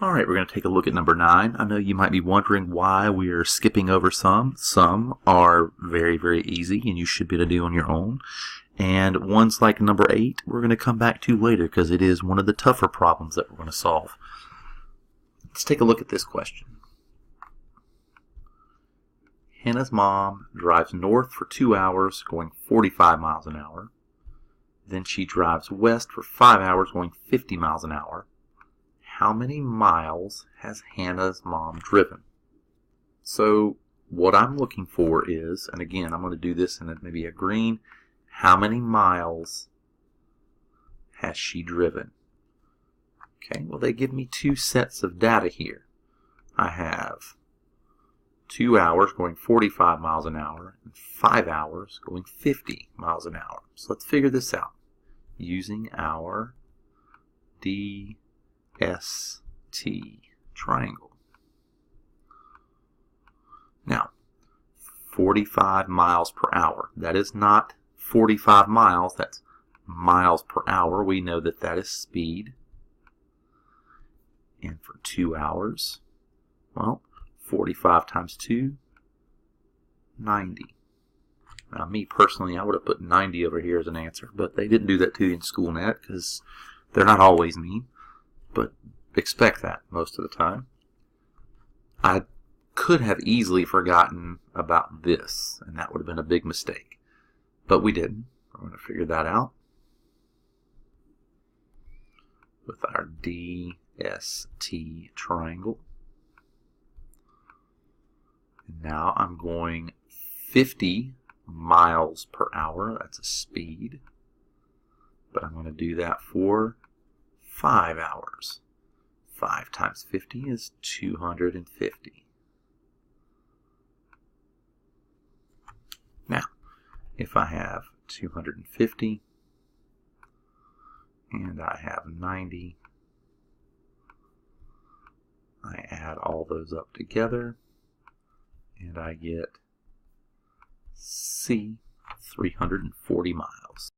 All right, we're going to take a look at number 9. I know you might be wondering why we are skipping over some. Some are very, very easy and you should be able to do on your own. And ones like number 8, we're going to come back to later because it is one of the tougher problems that we're going to solve. Let's take a look at this question. Hannah's mom drives north for 2 hours going 45 miles an hour. Then she drives west for 5 hours going 50 miles an hour. How many miles has Hannah's mom driven? So what I'm looking for is, and again I'm going to do this in maybe a green, how many miles has she driven? Okay, well they give me two sets of data here. I have 2 hours going 45 miles an hour and 5 hours going 50 miles an hour. So let's figure this out using our DST triangle. Now, 45 miles per hour. That is not 45 miles, that's miles per hour. We know that that is speed. And for 2 hours, well, 45 times 2, 90. Now, me personally, I would have put 90 over here as an answer, but they didn't do that to you in SchoolNet because they're not always mean, but expect that most of the time. I could have easily forgotten about this, and that would have been a big mistake, but we didn't. We're going to figure that out with our DST triangle. And now I'm going 50 miles per hour. That's a speed. But I'm going to do that for 5 hours. 5 times 50 is 250. Now, if I have 250 and I have 90, I add all those up together and I get C, 340 miles.